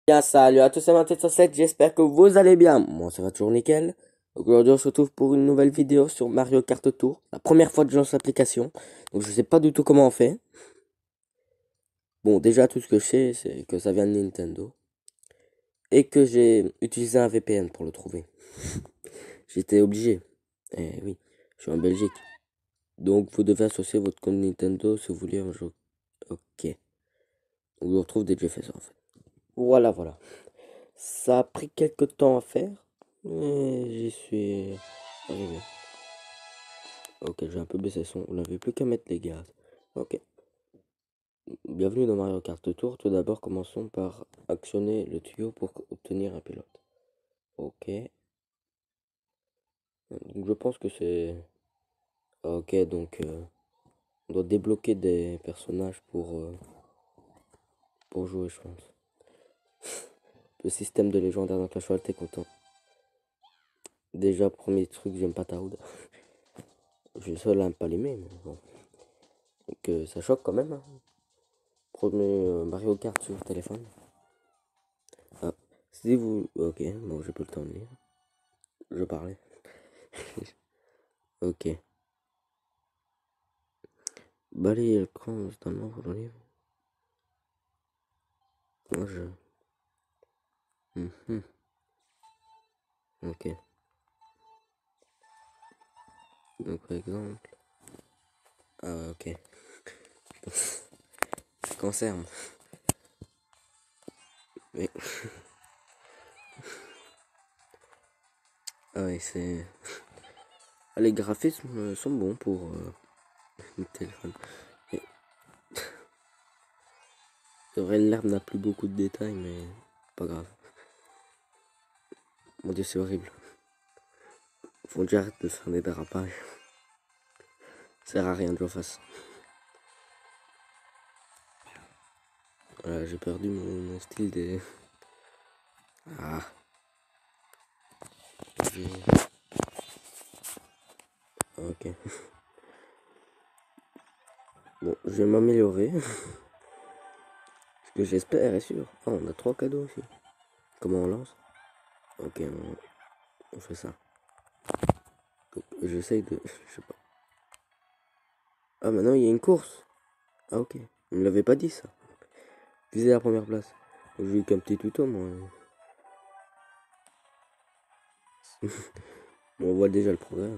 Bien, salut à tous, c'est Mathieu7, j'espère que vous allez bien. Moi, ça va toujours nickel. Aujourd'hui, on se retrouve pour une nouvelle vidéo sur Mario Kart Tour. La première fois que je lance l'application, donc je sais pas du tout comment on fait. Bon, déjà, tout ce que je sais, c'est que ça vient de Nintendo. Et que j'ai utilisé un VPN pour le trouver. J'étais obligé. Eh oui, je suis en Belgique. Donc, vous devez associer votre compte Nintendo si vous voulez un jeu. Ok. On le retrouve dès que j'ai fait ça, en fait. Voilà, voilà. Ça a pris quelques temps à faire, mais j'y suis arrivé. Ok, j'ai un peu baissé le son. On n'avait plus qu'à mettre les gaz. Ok. Bienvenue dans Mario Kart Tour. Tout d'abord, commençons par actionner le tuyau pour obtenir un pilote. Ok. Donc, je pense que c'est... Ok, donc on doit débloquer des personnages pour jouer, je pense. Le système de légendaire dans Clash Royale, t'es content. Déjà, premier truc, j'aime pas Taoud. Je suis le seul à ne pas l'aimer, mais bon. Donc ça choque quand même, hein. Premier Mario Kart sur téléphone. Ah, si vous... Ok, bon, j'ai plus le temps de lire. Je parlais. Ok. Balayer l'écran totalement pour le livre. Moi, je... Mhm. Ok. Donc, par exemple... Ah, ok. Ça concerne. Mais... Ah ouais, c'est... Ah, les graphismes sont bons pour le téléphone. Et... C'est vrai, l'herbe n'a plus beaucoup de détails, mais... Pas grave. Mon dieu, c'est horrible. Faut que j'arrête de faire des dérapages. Ça sert à rien que je fasse. Voilà, j'ai perdu mon style des... Ah, ok. Bon, je vais m'améliorer. Ce que j'espère est sûr. Ah, on a 3 cadeaux aussi. Comment on lance? Ok, on fait ça. J'essaye de... Je sais pas. Ah, maintenant il y a une course. Ah, ok. On me l'avait pas dit ça. Viser la première place. J'ai eu qu'un petit tuto, moi. Bon, on voit déjà le progrès.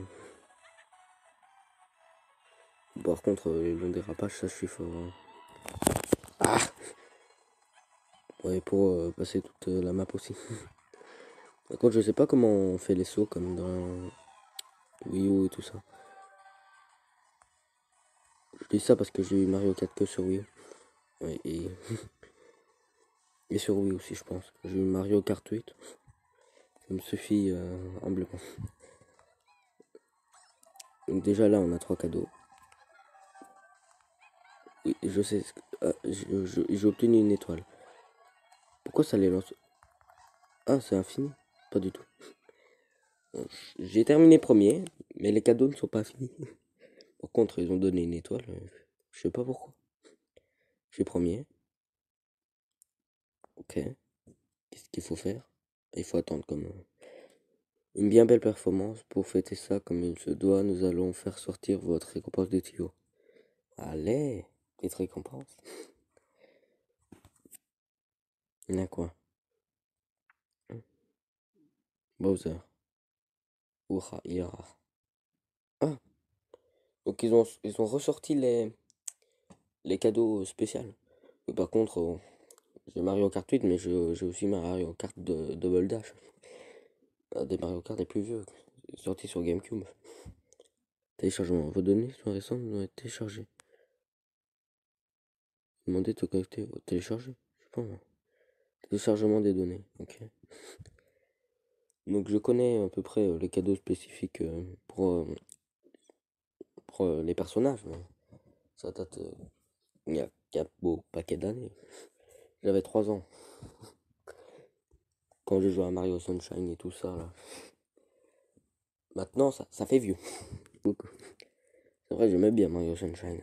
Par contre, les longs dérapages, ça je suis fort, hein. Ah, ouais, pour passer toute la map aussi. Par contre, je sais pas comment on fait les sauts comme dans Wii U et tout ça. Je dis ça parce que j'ai eu Mario 4 que sur Wii U. Ouais, et sur Wii aussi, je pense. J'ai eu Mario Kart 8. Ça me suffit humblement. Donc déjà là, on a 3 cadeaux. Oui, je sais. J'ai obtenu une étoile. Pourquoi ça les lance? Ah, c'est infini? Pas du tout. J'ai terminé premier, mais les cadeaux ne sont pas finis. Par contre, ils ont donné une étoile. Je sais pas pourquoi. Je suis premier. Ok. Qu'est-ce qu'il faut faire? Il faut attendre comme une bien belle performance. Pour fêter ça comme il se doit, nous allons faire sortir votre récompense de tuyau. Allez, petite récompense. Il y en a quoi? Bowser. Ouha, Ira. Ah, donc ils ont ressorti les cadeaux spéciaux. Par contre, j'ai Mario Kart 8, mais j'ai aussi Mario Kart de Double Dash. Des Mario Kart les plus vieux, sortis sur GameCube. Téléchargement. Vos données sont récentes, doivent être téléchargées. Demandez de te connecter au télécharger. Je sais pas moi. Téléchargement des données. Ok. Donc je connais à peu près les cadeaux spécifiques pour les personnages. Mais ça date il y a beau paquet d'années. J'avais 3 ans quand j'ai joué à Mario Sunshine et tout ça là. Maintenant ça fait vieux. Beaucoup. C'est vrai, j'aimais bien Mario Sunshine.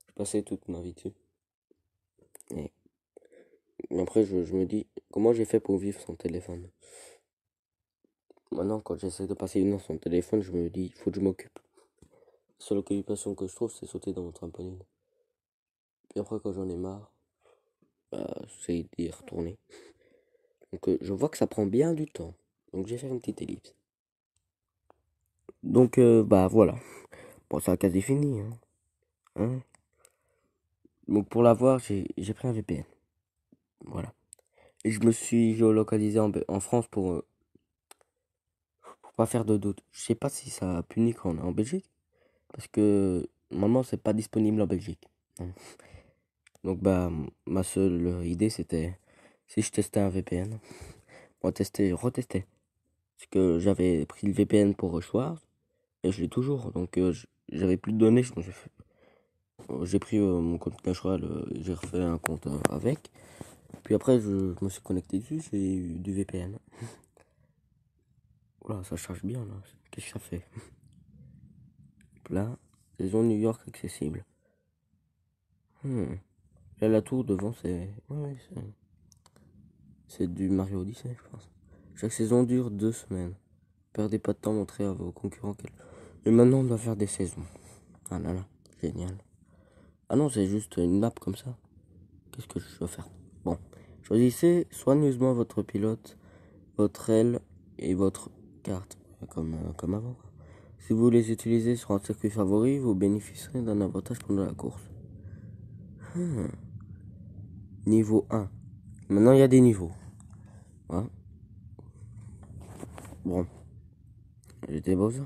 Je passais toute ma vie dessus. Et Mais après, je me dis, comment j'ai fait pour vivre sans téléphone? Maintenant, quand j'essaie de passer une heure sans téléphone, je me dis, il faut que je m'occupe. La seule occupation que je trouve, c'est sauter dans mon trampoline. Puis après, quand j'en ai marre, bah, j'essaie d'y retourner. Donc, je vois que ça prend bien du temps. Donc, j'ai fait une petite ellipse. Donc, bah, voilà. Bon, c'est quasi fini, hein. Hein. Donc, pour l'avoir, j'ai pris un VPN. Voilà. Et je me suis géolocalisé en France pour pas faire de doute. Je sais pas si ça punit quand on est en Belgique. Parce que, normalement, c'est pas disponible en Belgique. Hein. Donc, bah, ma seule idée, c'était si je testais un VPN. Bon, retester. Parce que j'avais pris le VPN pour Schwarz et je l'ai toujours. Donc, j'avais plus de données. J'ai pris mon compte Clash Royale, j'ai refait un compte avec. Puis après, je me suis connecté dessus, j'ai eu du VPN. Voilà, ça charge bien là. Qu'est-ce que ça fait? Là, saison New York accessible. Là, la tour devant, c'est. Ouais, c'est du Mario Odyssey, je pense. Chaque saison dure 2 semaines. Perdez pas de temps, montrez à vos concurrents qu'elle. Et maintenant, on doit faire des saisons. Ah là là, génial. Ah non, c'est juste une map comme ça. Qu'est-ce que je dois faire? Bon, choisissez soigneusement votre pilote, votre aile et votre carte, comme avant. Si vous les utilisez sur un circuit favori, vous bénéficierez d'un avantage pendant la course. Niveau 1. Maintenant, il y a des niveaux. Hein. Bon, j'étais Bowser.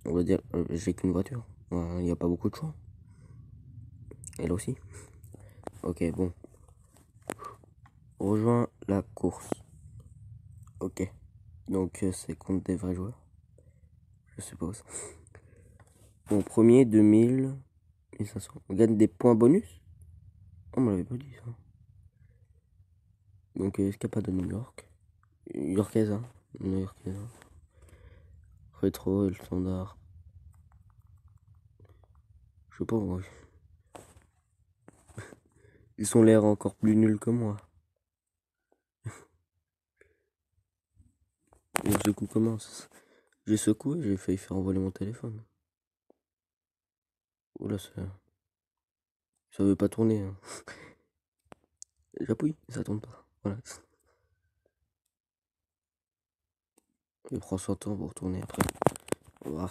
On va dire, j'ai qu'une voiture. Il n'y a pas beaucoup de choix. Elle aussi. Ok, bon. Rejoins la course. Ok. Donc, c'est contre des vrais joueurs. Je suppose. Bon, premier, 2000, 1500. On gagne des points bonus? On me l'avait pas dit ça. Donc, est-ce qu'il n'y a pas de New York? Yorkaise, hein. New Yorkaise. Hein. Rétro et le standard. Je sais pas, moi. Ils ont l'air encore plus nuls que moi. Le secoue commence. J'ai secoué, j'ai failli faire envoler mon téléphone. Oula, ça veut pas tourner. Hein. J'appuie, ça tourne pas. Voilà. Il prend son temps pour tourner après. Voilà.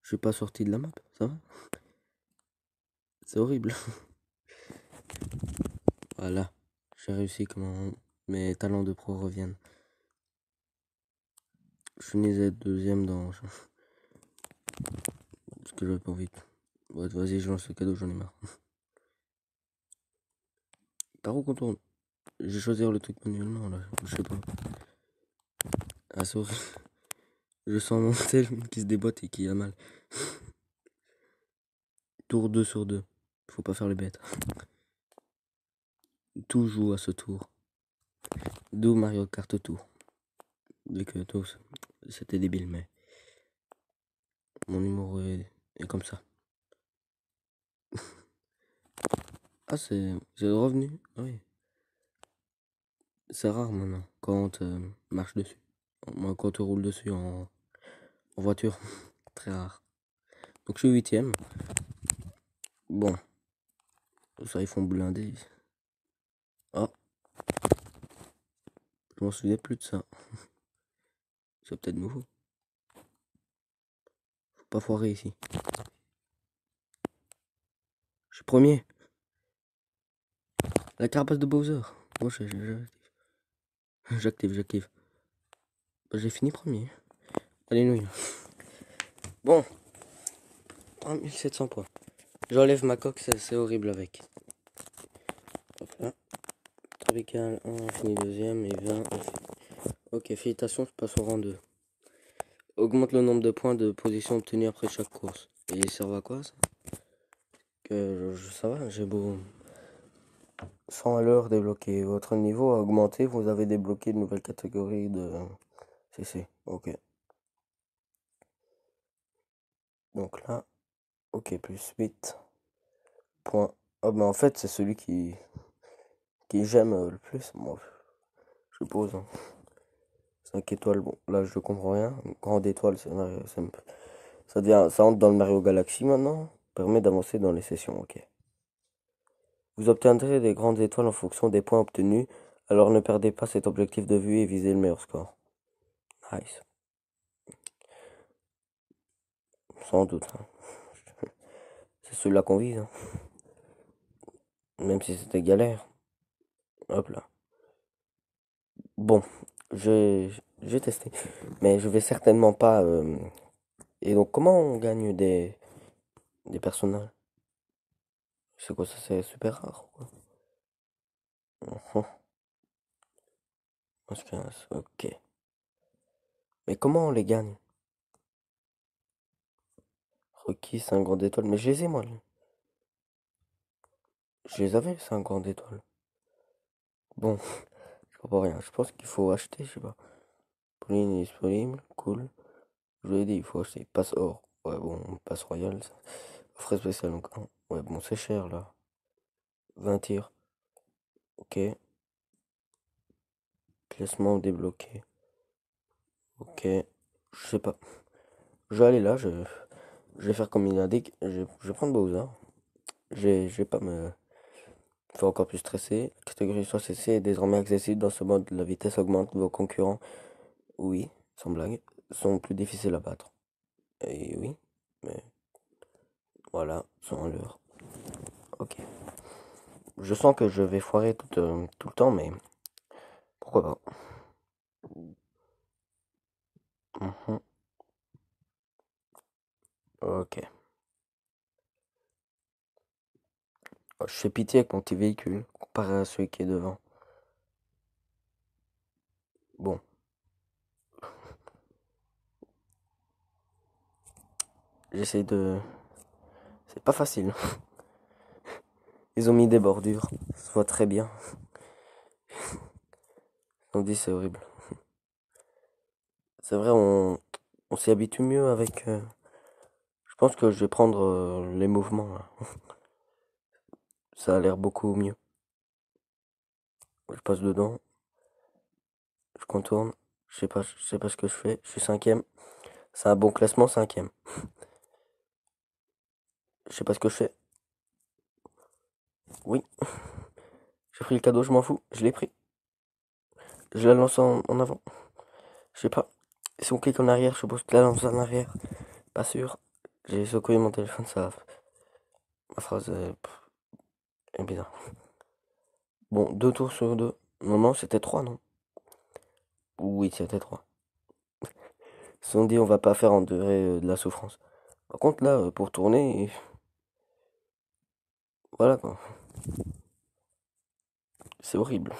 Je suis pas sorti de la map, ça va? C'est horrible. Voilà. J'ai réussi comment mes talents de pro reviennent. Je finis deuxième dans. Parce que j'avais pas envie. Ouais, vas-y, je lance le cadeau, j'en ai marre. Par où qu'on tourne? Je vais choisir le truc manuellement là, je sais pas. Ah, c'est horrible. Je sens mon tel qui se déboîte et qui a mal. Tour 2 sur 2. Faut pas faire les bêtes. Tout joue à ce tour. D'où Mario Kart Tour. Vu que tous, c'était débile, mais mon humour est comme ça. Ah, c'est revenu. Ah oui. C'est rare maintenant quand on marche dessus. Moi, quand on roule dessus en voiture, très rare. Donc, je suis huitième. Bon, ça, ils font blinder. Ah, je m'en souviens plus de ça. C'est peut-être nouveau. Faut pas foirer ici. Je suis premier. La carapace de Bowser. Moi, j'active. Bah, j'ai fini premier. Alléluia. Bon, 3700 points. J'enlève ma coque, c'est horrible avec. Hop là. Tropical 1, fini deuxième et 20. Ok, félicitations, je passe au rang 2. Augmente le nombre de points de position obtenus après chaque course. Et il sert à quoi ça? Ça va, j'ai beau. 100 à l'heure débloqué. Votre niveau a augmenté, vous avez débloqué une nouvelle catégorie de CC. Ok. Donc là, ok, plus 8 points Ah, mais en fait, c'est celui qui j'aime le plus, moi, je suppose, hein. 5 étoiles, bon, là, je comprends rien. Une grande étoile, ça entre dans le Mario Galaxy maintenant. Permet d'avancer dans les sessions, ok. Vous obtiendrez des grandes étoiles en fonction des points obtenus, alors ne perdez pas cet objectif de vue et visez le meilleur score. Nice. Sans doute, hein. C'est celui-là qu'on vise, hein. Même si c'était galère. Hop là. Bon, je, j'ai testé. Mais je vais certainement pas. Et donc, comment on gagne des personnages? C'est quoi ça? C'est super rare, quoi. Mhm. 15, ok. Mais comment on les gagne? Requis 5 grandes étoiles. Mais je les ai, moi. Je les avais, 5 grandes étoiles. Bon, je comprends rien. Je pense qu'il faut acheter, je sais pas. Pauline est disponible. Cool. Je lui ai dit, il faut acheter. Passe or. Ouais, bon, passe royal, ça. Frais spécial encore. Ouais, bon, c'est cher, là. 20 tirs. Ok. Classement débloqué. Ok. Je sais pas. Je vais aller là, je vais faire comme il indique. Je vais prendre Bowser. Je vais pas me faire encore plus stresser. La catégorie 3CC est désormais accessible dans ce mode. La vitesse augmente. Vos concurrents, oui, sans blague, sont plus difficiles à battre. Et oui, mais voilà, sont à l'heure. Ok. Je sens que je vais foirer tout le temps, mais pourquoi pas. Mhm. Ok. Oh, je fais pitié avec mon petit véhicule comparé à celui qui est devant. Bon, j'essaie de. C'est pas facile. Ils ont mis des bordures. Ça se voit très bien. On dit c'est horrible. C'est vrai, on s'y habitue mieux avec. Je pense que je vais prendre les mouvements là. Ça a l'air beaucoup mieux. Je passe dedans, je contourne. Je sais pas ce que je fais. Je suis cinquième. C'est un bon classement, cinquième. Je sais pas ce que je fais. Oui, j'ai pris le cadeau, je m'en fous. Je l'ai pris. Je la lance en avant. Je sais pas. Si on clique en arrière, je suppose que la lance en arrière. Pas sûr. J'ai secoué mon téléphone, ça. Ma phrase est bizarre. Bon, 2 tours sur 2. Non, non, c'était 3, non? Oui, c'était 3. Si on dit on va pas faire endurer de la souffrance. Par contre, là, pour tourner, voilà quoi. C'est horrible.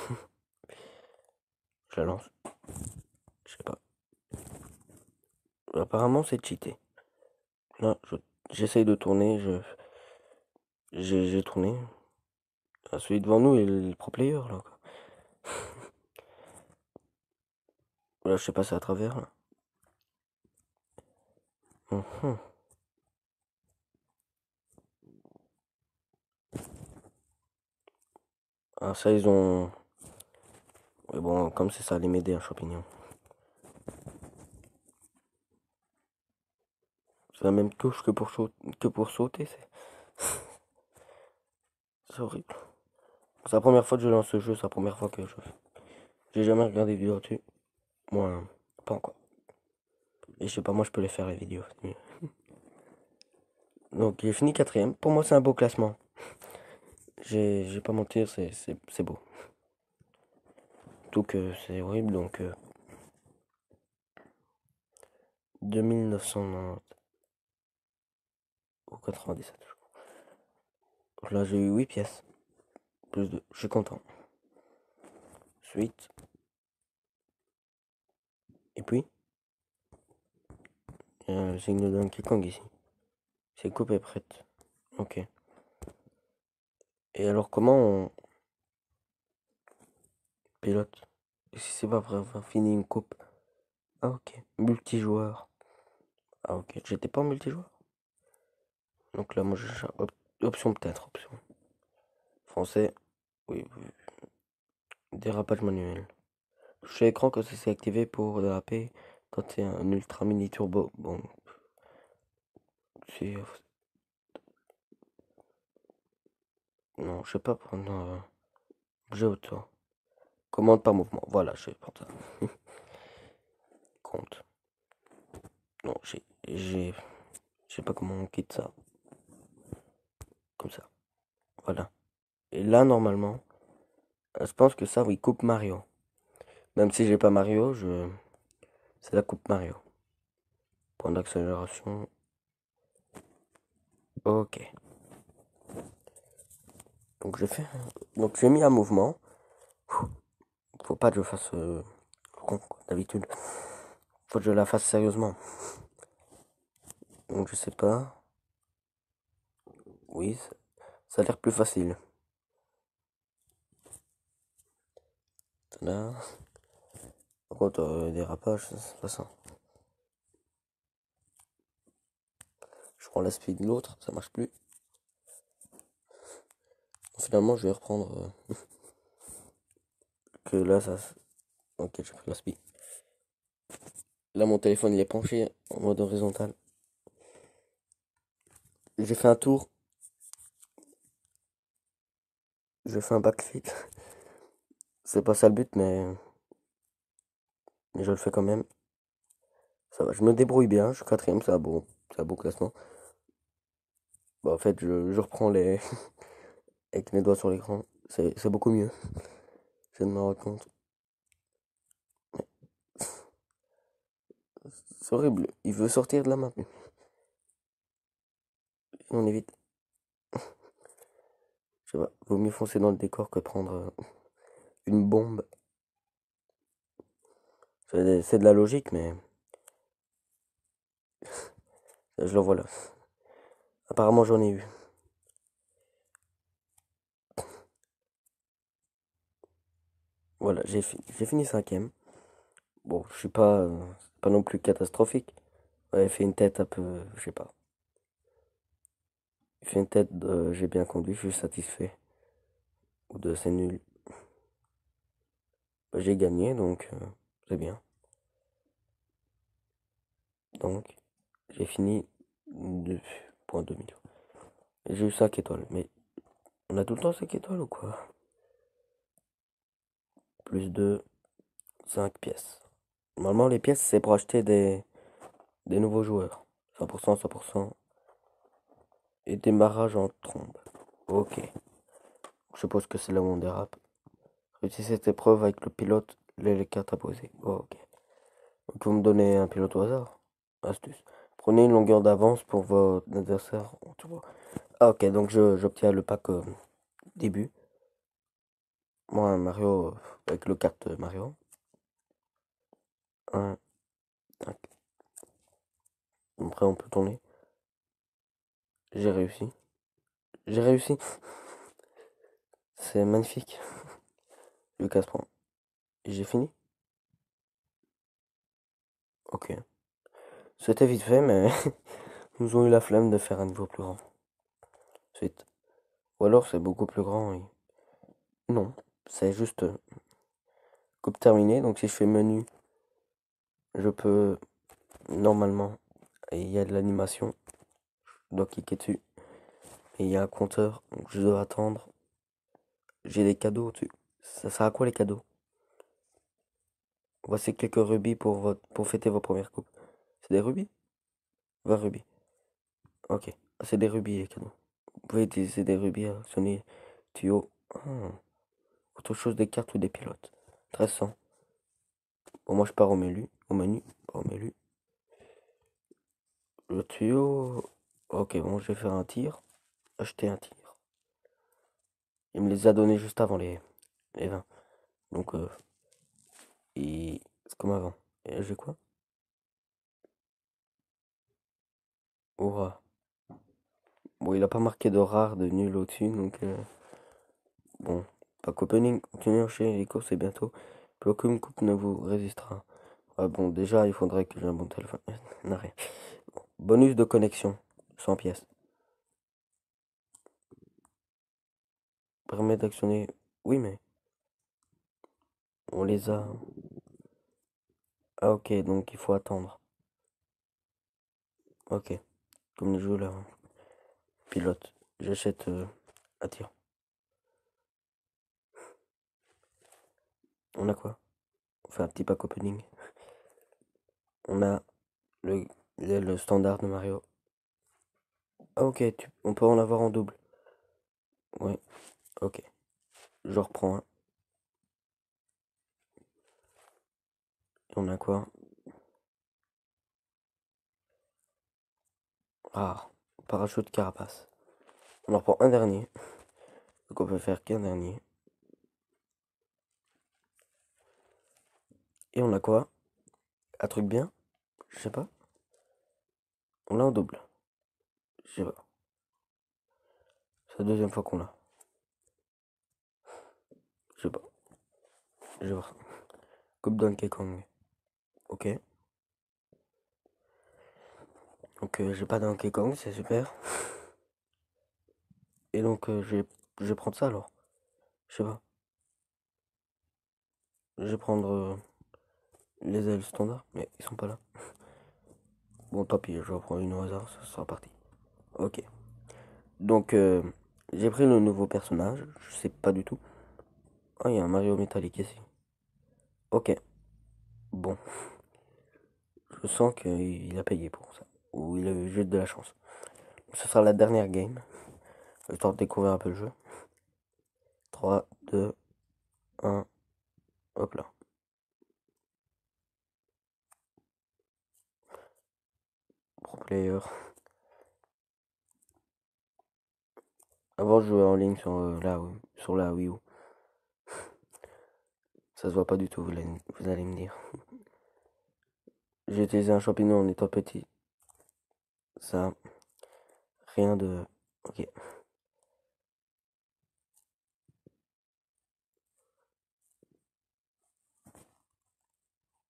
Je la lance. Je sais pas. Apparemment, c'est cheaté. Là, j'essaye de tourner. J'ai tourné. Ah, celui devant nous est le pro player, là, quoi. Là, je sais passer à travers, là. Mhm. Ah, ça, ils ont. Mais bon, comme c'est ça allait m'aider, un champignon. C'est la même touche que pour sauter, c'est horrible. C'est la première fois que je lance ce jeu, c'est la première fois que je fais. J'ai jamais regardé de vidéo dessus. Moi, pas encore. Et je sais pas, moi je peux les faire les vidéos. C'est mieux. Donc j'ai fini quatrième. Pour moi, c'est un beau classement. J'ai pas mentir, c'est beau. Tout que c'est horrible, donc 2990 ou 97. Là, j'ai eu 8 pièces. Plus de. Je suis content. Suite. Et puis, il y a un signe de Donkey Kong ici. C'est coupe est prête. Ok. Et alors, comment on pilote? Et si c'est pas pour avoir fini une coupe? Ah, ok. Multijoueur. Ah, ok. J'étais pas en multijoueur. Donc là, moi, option peut-être. Option. Français. Oui, oui. Dérapage manuel. Touche à l'écran quand c'est activé pour déraper. Quand c'est un ultra mini turbo. Bon, c'est. Non, je sais pas prendre objet auto. Commande par mouvement. Voilà, je vais prendre ça. Compte. Non, j'ai. Je sais pas comment on quitte ça. Comme ça. Voilà. Et là, normalement, je pense que ça, oui, coupe Mario. Même si j'ai pas Mario, c'est la coupe Mario. Point d'accélération. Ok. Donc Donc j'ai mis un mouvement. Faut pas que je fasse con, quoi, d'habitude. Faut que je la fasse sérieusement. Donc je sais pas. Oui, ça a l'air plus facile. Là. Par contre, dérapage, c'est pas ça. Je prends la speed de l'autre, ça marche plus. Finalement, je vais reprendre que là, ça. Ok, j'ai pris la speed. Là, mon téléphone, il est penché en mode horizontal. J'ai fait un tour. J'ai fait un backflip. C'est pas ça le but, mais je le fais quand même. Ça va, je me débrouille bien. Je suis quatrième, c'est un bon classement. Bah, en fait, je reprends les. Avec mes doigts sur l'écran. C'est beaucoup mieux. Je viens de me rendre compte. C'est horrible. Il veut sortir de la map. On évite. Je sais pas. Vaut mieux foncer dans le décor que prendre une bombe. C'est de la logique, mais je le vois là. Apparemment, j'en ai eu. Voilà, j'ai fini cinquième. Bon, je suis pas non plus catastrophique. Ouais, il fait une tête un peu, je sais pas. Il fait une tête de j'ai bien conduit, je suis satisfait. Ou de c'est nul. Bah, j'ai gagné, donc c'est bien. Donc, j'ai fini 2,2 millions. Et j'ai eu 5 étoiles. Mais on a tout le temps 5 étoiles ou quoi? Plus de 5 pièces. Normalement, les pièces, c'est pour acheter des nouveaux joueurs. 100%, 100%. Et démarrage en trombe. Ok. Je suppose que c'est là où on dérape. Réussissez cette épreuve avec le pilote, les cartes à poser. Ok. Vous pouvez me donner un pilote au hasard. Astuce. Prenez une longueur d'avance pour votre adversaire. Ah, ok, donc j'obtiens le pack début. Moi, un Mario avec le carte Mario. Un, tac. Après, on peut tourner. J'ai réussi. J'ai réussi. C'est magnifique. Lucas prend. J'ai fini. Ok. C'était vite fait, mais nous ont eu la flemme de faire un niveau plus grand. Suite. Ou alors c'est beaucoup plus grand. Non, c'est juste coupe terminée. Donc si je fais menu, je peux normalement. Et il y a de l'animation. Je dois cliquer dessus. Et il y a un compteur. Donc je dois attendre. J'ai des cadeaux dessus. Ça sert à quoi les cadeaux? Voici quelques rubis pour fêter vos premières coupes. C'est des rubis? 20 rubis. Ok. C'est des rubis les cadeaux. Vous pouvez utiliser des rubis à actionner tuyau. Ah. Autre chose, des cartes ou des pilotes. 1300. Bon, moi je pars au menu. Au menu. Pas au menu. Le tuyau. Ok, bon, je vais faire un tir. Acheter un tir. Il me les a donnés juste avant les 20. Donc, c'est comme avant. Et là, j'ai quoi? Aura. Bon, il a pas marqué de rare, de nul au-dessus, donc bon. Pas opening, continuez chez les courses et bientôt. Plus aucune coupe ne vous résistera. Ah bon, déjà, il faudrait que j'ai un bon téléphone. Non, rien. Bonus de connexion, 100 pièces. permet d'actionner... Oui, mais on les a... Ah, ok, donc il faut attendre. Ok, comme les jeux là. Pilote. J'achète... Ah, tiens. On a quoi? On fait un petit pack opening. On a le, le standard de Mario. Ah, ok, on peut en avoir en double. Ouais, ok. Je reprends un. Et on a quoi? Ah, parachute carapace. On en reprend un dernier. Donc on peut faire qu'un dernier. Et on a quoi? Un truc bien? Je sais pas. On l'a en double. Je sais pas. C'est la deuxième fois qu'on l'a. Je sais pas. Je vais voir. Coupe Donkey Kong. Ok. Donc j'ai pas Donkey Kong, c'est super. Et donc je vais prendre ça alors. Je sais pas. Je vais prendre les ailes standards, mais ils sont pas là. Bon, tant pis, je vais prendre une au hasard, ça sera parti. Ok. Donc j'ai pris le nouveau personnage, je sais pas du tout. Ah, il y a un Mario métallique ici. Ok. Bon, je sens qu'il a payé pour ça. Ou il a eu juste de la chance. Ce sera la dernière game. Le temps de découvrir un peu le jeu. 3, 2, 1, hop là. Pro player. Avant, je jouais en ligne sur, sur la Wii U. Ça se voit pas du tout, vous allez me dire. J'ai utilisé un champignon en étant petit. Ça, rien de... Ok.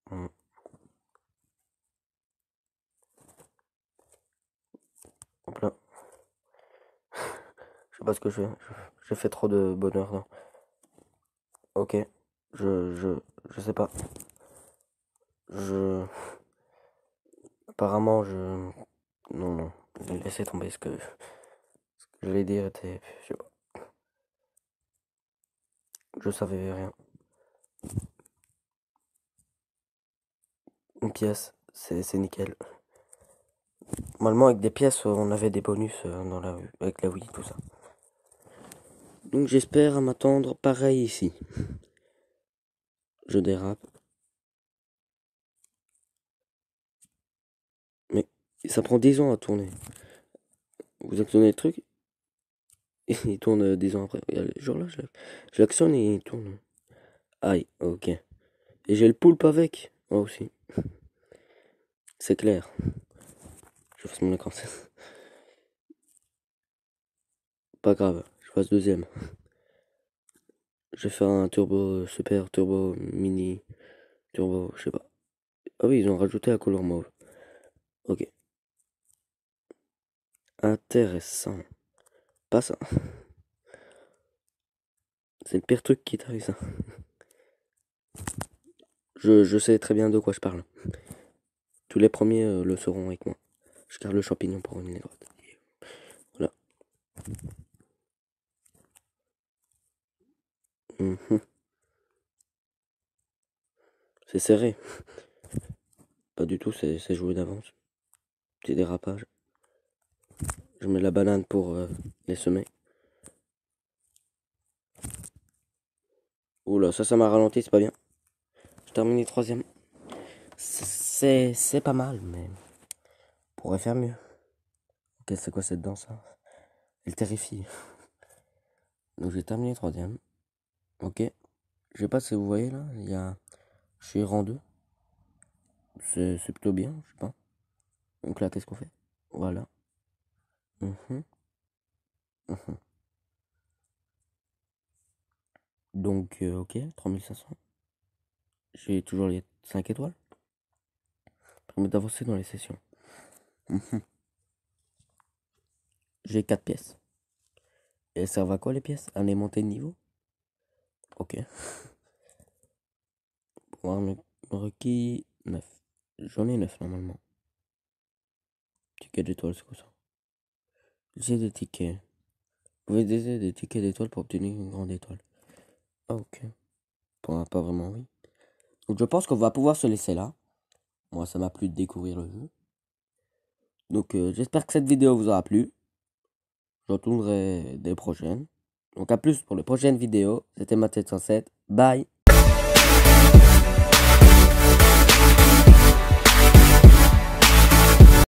Hmm. Hop là. Je sais pas ce que je fais. J'ai fait trop de bonheur, non. Ok. Je, je, je sais pas. Je... Apparemment, je... Non, non. Laissez tomber ce que je voulais dire était... Je sais pas. Je savais rien. Une pièce, c'est nickel. Normalement, avec des pièces, on avait des bonus dans avec la Wii, tout ça. Donc j'espère à m'attendre pareil ici. Je dérape. Mais ça prend 10 ans à tourner. Vous actionnez le truc, et il tourne 10 ans après. Regardez, genre là, je l'actionne et il tourne. Aïe, ok. Et j'ai le poulpe avec. Moi aussi. C'est clair. Je fasse mon écran. Pas grave, je fasse deuxième. Je vais faire un turbo super, turbo mini, turbo, je sais pas. Ah oui, ils ont rajouté la couleur mauve. Ok. Intéressant. Pas ça. C'est le pire truc qui t'arrive, ça. Je sais très bien de quoi je parle. Tous les premiers le sauront avec moi. Je garde le champignon pour une ligne droite. Voilà. Mhm. C'est serré. Pas du tout, c'est joué d'avance. Petit dérapage. Je mets la banane pour les semer. Oula, ça m'a ralenti, c'est pas bien. Je termine les troisième. C'est pas mal, mais on pourrait faire mieux. Ok, c'est quoi cette danse là? Elle terrifie. Donc j'ai terminé troisième. Ok. Je sais pas si vous voyez là, il y a... Je suis rang 2. C'est plutôt bien, je sais pas. Donc là, qu'est-ce qu'on fait? Voilà. Mhm, mhm. Donc, ok, 3500. J'ai toujours les 5 étoiles. Permet d'avancer dans les sessions. Mhm. J'ai 4 pièces. Et ça va quoi les pièces? Aller monter de niveau? Ok. Pour avoir requis 9. J'en ai 9 normalement. Ticket d'étoile, c'est quoi ça? J'ai des tickets. Vous pouvez utiliser des tickets d'étoile pour obtenir une grande étoile. Ah ok. Pas vraiment, oui. Donc je pense qu'on va pouvoir se laisser là. Moi, ça m'a plu de découvrir le jeu. Donc j'espère que cette vidéo vous aura plu. Je retournerai des prochaines. Donc à plus pour les prochaines vidéos. C'était Mathieu 107. Bye.